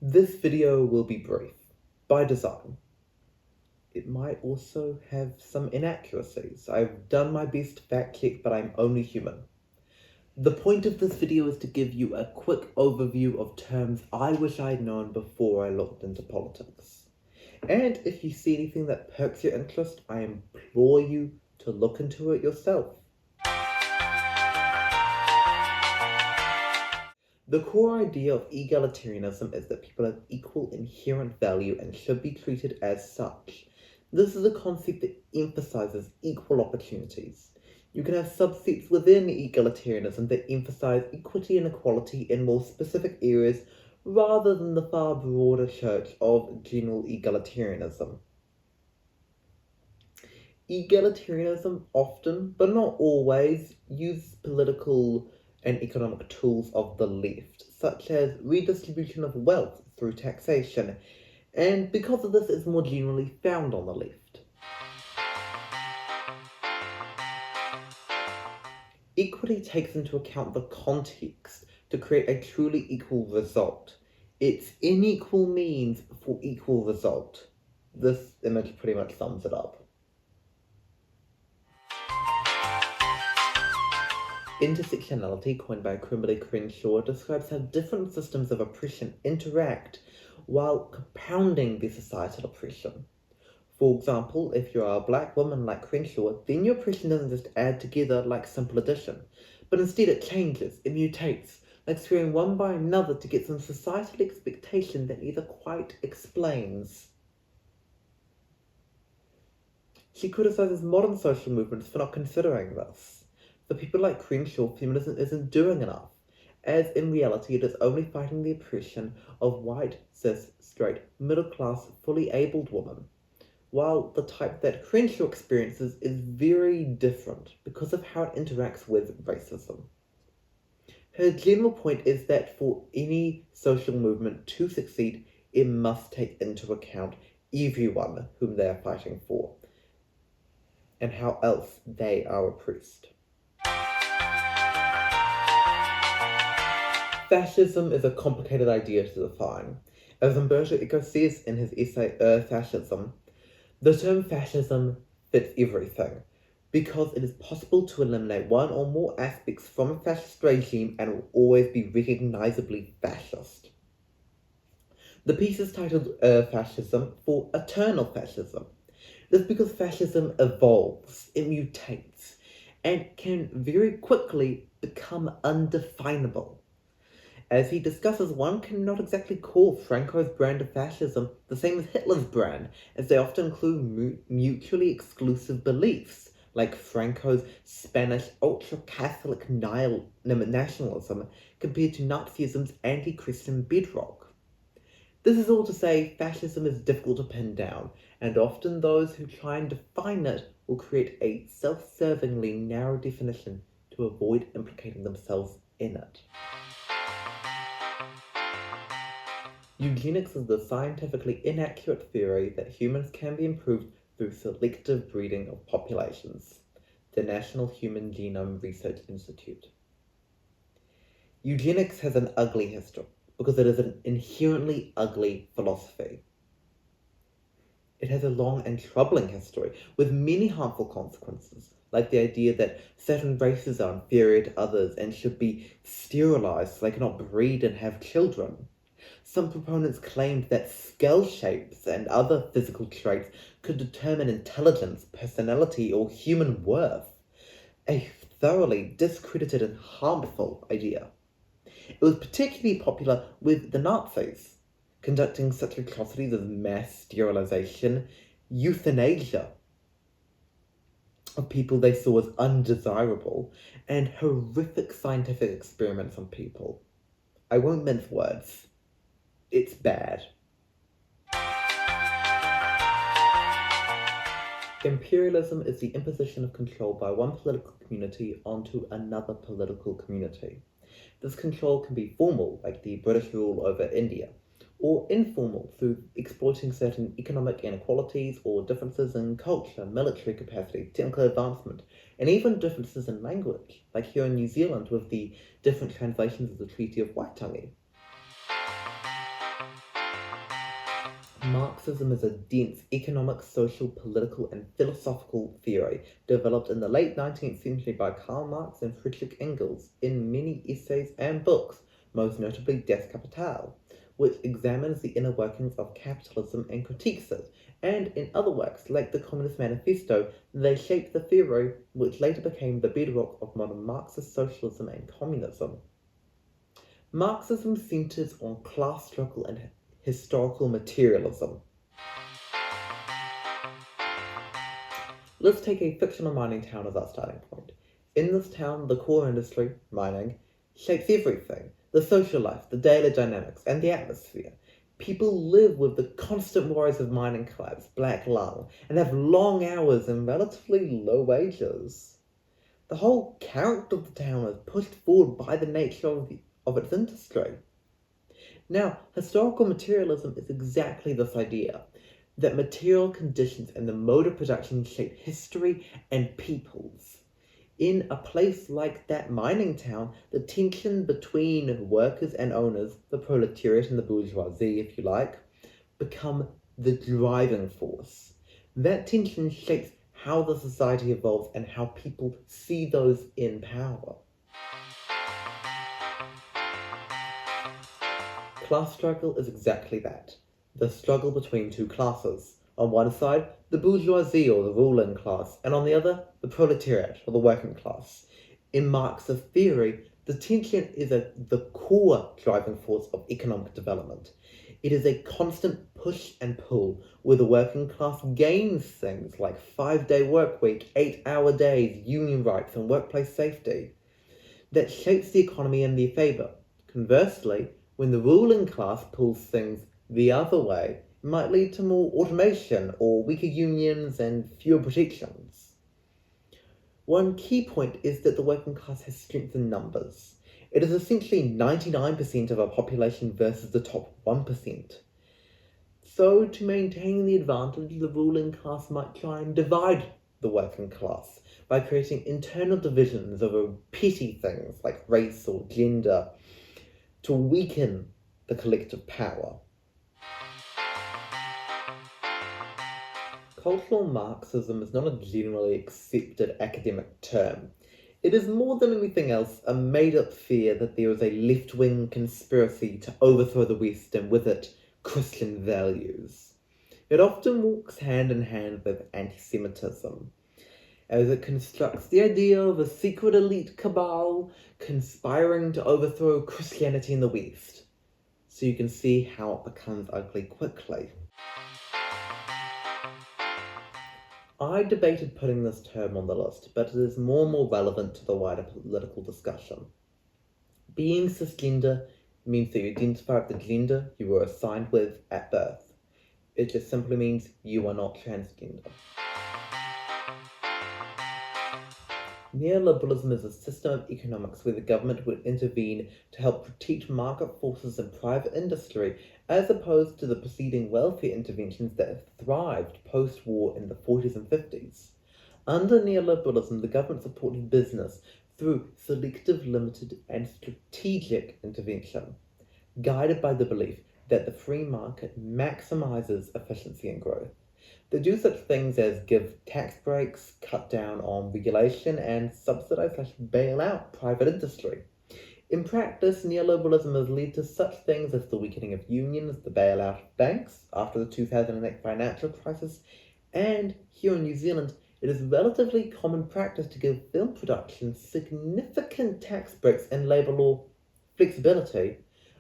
This video will be brief, by design. It might also have some inaccuracies. I've done my best to fact check, but I'm only human. The point of this video is to give you a quick overview of terms I wish I'd known before I looked into politics. And if you see anything that perks your interest, I implore you to look into it yourself. The core idea of egalitarianism is that people have equal inherent value and should be treated as such. This is a concept that emphasizes equal opportunities. You can have subsets within egalitarianism that emphasize equity and equality in more specific areas rather than the far broader church of general egalitarianism. Egalitarianism often, but not always, uses political and economic tools of the left, such as redistribution of wealth through taxation, and because of this, it's more generally found on the left. Equity takes into account the context to create a truly equal result. It's unequal means for equal result. This image pretty much sums it up. Intersectionality, coined by Kimberly Crenshaw, describes how different systems of oppression interact while compounding their societal oppression. For example, if you're a black woman like Crenshaw, then your oppression doesn't just add together like simple addition, but instead it changes, it mutates, like squaring one by another to get some societal expectation that neither quite explains. She criticizes modern social movements for not considering this. For people like Crenshaw, feminism isn't doing enough, as in reality it is only fighting the oppression of white, cis, straight, middle-class, fully abled women, while the type that Crenshaw experiences is very different because of how it interacts with racism. Her general point is that for any social movement to succeed, it must take into account everyone whom they are fighting for, and how else they are oppressed. Fascism is a complicated idea to define. As Umberto Eco says in his essay Ur-Fascism, the term fascism fits everything, because it is possible to eliminate one or more aspects from a fascist regime and will always be recognizably fascist. The piece is titled Ur-Fascism for eternal fascism. This is because fascism evolves, it mutates, and can very quickly become undefinable. As he discusses, one cannot exactly call Franco's brand of fascism the same as Hitler's brand, as they often include mutually exclusive beliefs, like Franco's Spanish ultra-Catholic nationalism compared to Nazism's anti-Christian bedrock. This is all to say, fascism is difficult to pin down, and often those who try and define it will create a self-servingly narrow definition to avoid implicating themselves in it. Eugenics is the scientifically inaccurate theory that humans can be improved through selective breeding of populations. The National Human Genome Research Institute. Eugenics has an ugly history because it is an inherently ugly philosophy. It has a long and troubling history with many harmful consequences, like the idea that certain races are inferior to others and should be sterilized so they cannot breed and have children. Some proponents claimed that skull shapes and other physical traits could determine intelligence, personality, or human worth. A thoroughly discredited and harmful idea. It was particularly popular with the Nazis, conducting such atrocities as mass sterilization, euthanasia of people they saw as undesirable, and horrific scientific experiments on people. I won't mince words. It's bad. Imperialism is the imposition of control by one political community onto another political community. This control can be formal, like the British rule over India, or informal through exploiting certain economic inequalities or differences in culture, military capacity, technical advancement, and even differences in language, like here in New Zealand with the different translations of the Treaty of Waitangi. Marxism is a dense economic, social, political, and philosophical theory developed in the late 19th century by Karl Marx and Friedrich Engels in many essays and books, most notably Das Kapital, which examines the inner workings of capitalism and critiques it, and in other works, like the Communist Manifesto, they shaped the theory which later became the bedrock of modern Marxist socialism and communism. Marxism centers on class struggle and historical materialism. Let's take a fictional mining town as our starting point. In this town, the core industry, mining, shapes everything: the social life, the daily dynamics, and the atmosphere. People live with the constant worries of mining collapse, black lung, and have long hours and relatively low wages. The whole character of the town is pushed forward by the nature of its industry. Now, historical materialism is exactly this idea, that material conditions and the mode of production shape history and peoples. In a place like that mining town, the tension between workers and owners, the proletariat and the bourgeoisie, if you like, become the driving force. That tension shapes how the society evolves and how people see those in power. Class struggle is exactly that, the struggle between two classes. On one side, the bourgeoisie or the ruling class, and on the other, the proletariat or the working class. In Marx's theory, the tension is the core driving force of economic development. It is a constant push and pull where the working class gains things like 5-day work week, 8-hour days, union rights, and workplace safety that shapes the economy in their favour. Conversely, when the ruling class pulls things the other way, it might lead to more automation or weaker unions and fewer protections. One key point is that the working class has strength in numbers. It is essentially 99% of our population versus the top 1%. So, to maintain the advantage, the ruling class might try and divide the working class by creating internal divisions over petty things like race or gender to weaken the collective power. Cultural Marxism is not a generally accepted academic term. It is more than anything else a made-up fear that there is a left-wing conspiracy to overthrow the West and with it Christian values. It often walks hand in hand with anti-Semitism, as it constructs the idea of a secret elite cabal conspiring to overthrow Christianity in the West. So you can see how it becomes ugly quickly. I debated putting this term on the list, but it is more and more relevant to the wider political discussion. Being cisgender means that you identify with the gender you were assigned with at birth. It just simply means you are not transgender. Neoliberalism is a system of economics where the government would intervene to help protect market forces and private industry, as opposed to the preceding welfare interventions that have thrived post-war in the 40s and 50s. Under neoliberalism, the government supported business through selective, limited, and strategic intervention, guided by the belief that the free market maximizes efficiency and growth. They do such things as give tax breaks, cut down on regulation, and subsidize/bail out private industry. In practice, neoliberalism has led to such things as the weakening of unions, the bailout of banks after the 2008 financial crisis, and here in New Zealand, it is relatively common practice to give film production significant tax breaks and labour law flexibility,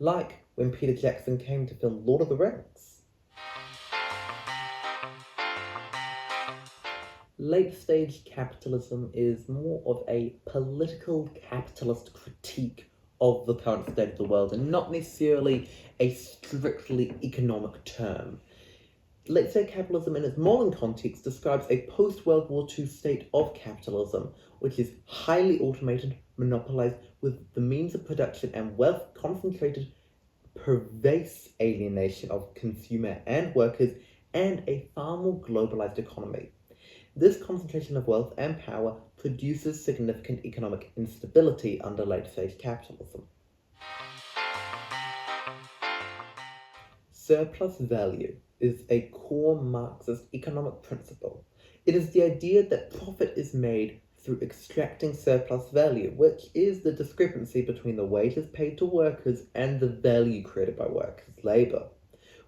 like when Peter Jackson came to film Lord of the Rings. Late-stage capitalism is more of a political capitalist critique of the current state of the world and not necessarily a strictly economic term. Late-stage capitalism in its modern context describes a post-World War II state of capitalism, which is highly automated, monopolized, with the means of production and wealth concentrated, pervasive alienation of consumer and workers, and a far more globalized economy. This concentration of wealth and power produces significant economic instability under late-stage capitalism. Surplus value. is a core Marxist economic principle. It is the idea that profit is made through extracting surplus value, which is the discrepancy between the wages paid to workers and the value created by workers' labour,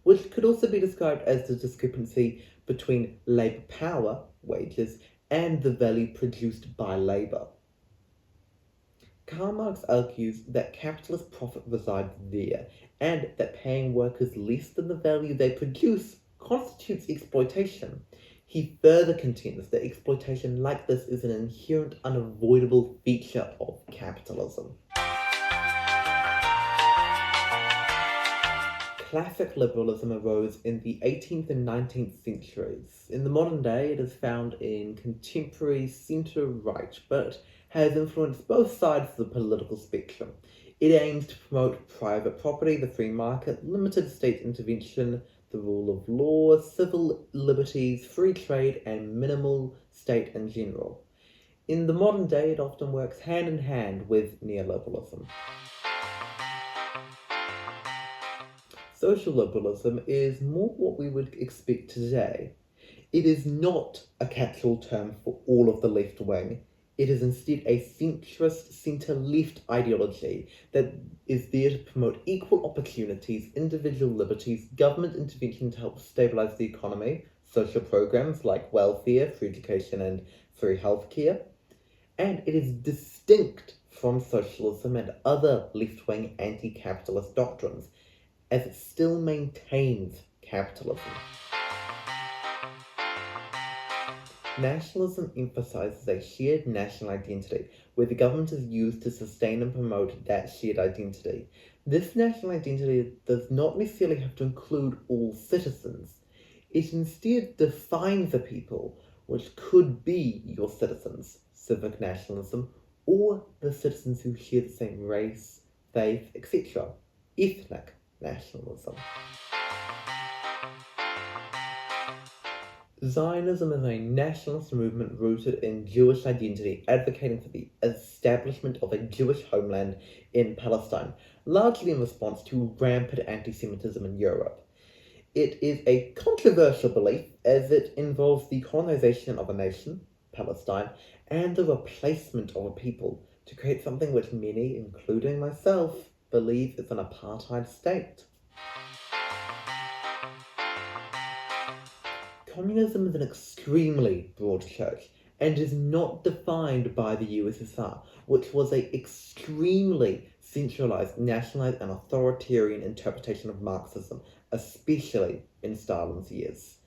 which could also be described as the discrepancy between labour power, wages, and the value produced by labour. Karl Marx argues that capitalist profit resides there, and that paying workers less than the value they produce constitutes exploitation. He further contends that exploitation like this is an inherent, unavoidable feature of capitalism. Classic liberalism arose in the 18th and 19th centuries. In the modern day, it is found in contemporary centre-right, but has influenced both sides of the political spectrum. It aims to promote private property, the free market, limited state intervention, the rule of law, civil liberties, free trade, and minimal state in general. In the modern day, it often works hand in hand with neoliberalism. Social liberalism is more what we would expect today. It is not a catch-all term for all of the left wing. It is instead a centrist, centre-left ideology that is there to promote equal opportunities, individual liberties, government intervention to help stabilise the economy, social programs like welfare, free education and free healthcare, and it is distinct from socialism and other left-wing anti-capitalist doctrines, as it still maintains capitalism. Nationalism emphasizes a shared national identity, where the government is used to sustain and promote that shared identity. This national identity does not necessarily have to include all citizens. It instead defines a people, which could be your citizens, civic nationalism, or the citizens who share the same race, faith, etc., ethnic nationalism. Zionism is a nationalist movement rooted in Jewish identity, advocating for the establishment of a Jewish homeland in Palestine, largely in response to rampant anti-Semitism in Europe. It is a controversial belief, as it involves the colonization of a nation, Palestine, and the replacement of a people to create something which many, including myself, believe is an apartheid state. Communism is an extremely broad church and is not defined by the USSR, which was an extremely centralized, nationalized, and authoritarian interpretation of Marxism, especially in Stalin's years.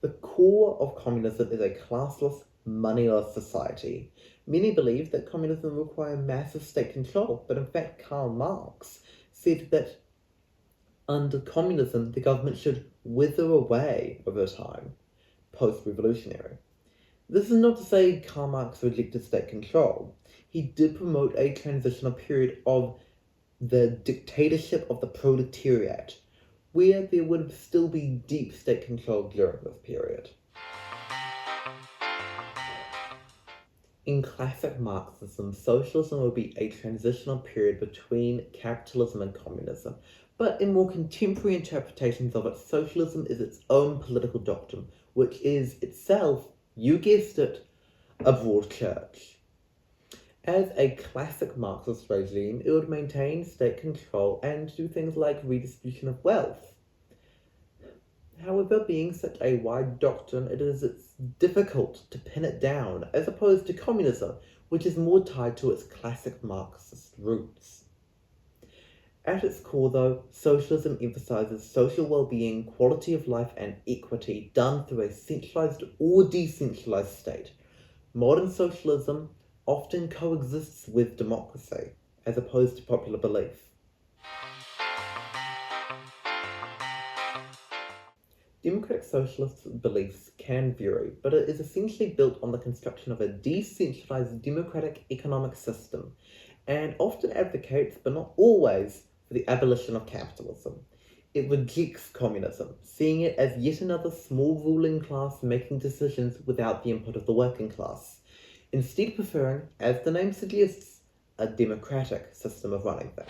The core of communism is a classless, moneyless society. Many believe that communism will require massive state control, but in fact Karl Marx said that under communism the government should wither away over time, post-revolutionary. This is not to say Karl Marx rejected state control. He did promote a transitional period of the dictatorship of the proletariat, where there would still be deep state control during this period. In classic Marxism, socialism would be a transitional period between capitalism and communism, but in more contemporary interpretations of it, socialism is its own political doctrine, which is itself, you guessed it, a broad church. As a classic Marxist regime, it would maintain state control and do things like redistribution of wealth. However, being such a wide doctrine, it's difficult to pin it down, as opposed to communism, which is more tied to its classic Marxist roots. At its core, though, socialism emphasizes social well-being, quality of life, and equity done through a centralized or decentralized state. Modern socialism often coexists with democracy, as opposed to popular belief. Democratic socialist beliefs can vary, but it is essentially built on the construction of a decentralized democratic economic system, and often advocates, but not always, for the abolition of capitalism. It rejects communism, seeing it as yet another small ruling class making decisions without the input of the working class, instead preferring, as the name suggests, a democratic system of running things.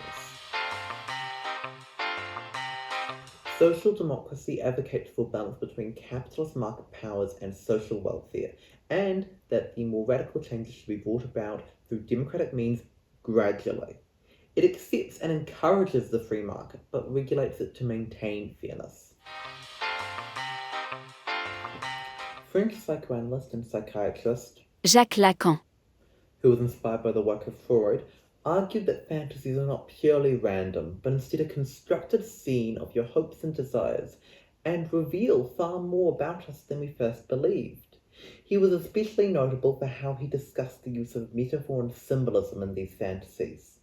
Social democracy advocates for balance between capitalist market powers and social welfare, and that the more radical changes should be brought about through democratic means gradually. It accepts and encourages the free market, but regulates it to maintain fairness. French psychoanalyst and psychiatrist Jacques Lacan. who was inspired by the work of Freud, argued that fantasies are not purely random, but instead a constructed scene of your hopes and desires, and reveal far more about us than we first believed. He was especially notable for how he discussed the use of metaphor and symbolism in these fantasies.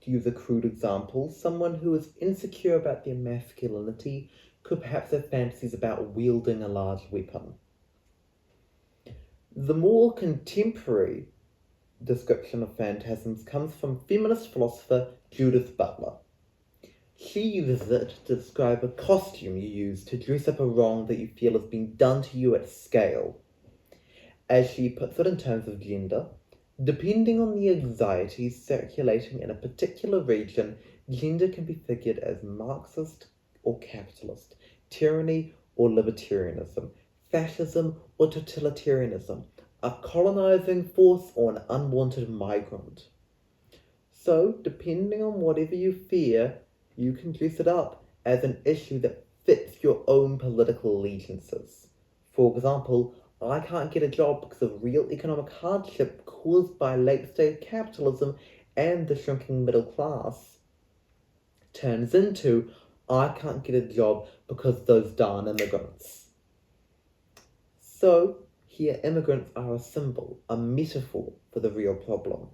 To use a crude example, someone who is insecure about their masculinity could perhaps have fantasies about wielding a large weapon. The more contemporary description of phantasms comes from feminist philosopher Judith Butler. She uses it to describe a costume you use to dress up a wrong that you feel has been done to you at scale. As she puts it in terms of gender, depending on the anxieties circulating in a particular region, gender can be figured as Marxist or capitalist, tyranny or libertarianism, fascism or totalitarianism, a colonizing force or an unwanted migrant. So, depending on whatever you fear, you can dress it up as an issue that fits your own political allegiances. For example, I can't get a job because of real economic hardship caused by late-stage capitalism and the shrinking middle class. Turns into, I can't get a job because those darn immigrants. So, here immigrants are a symbol, a metaphor for the real problem.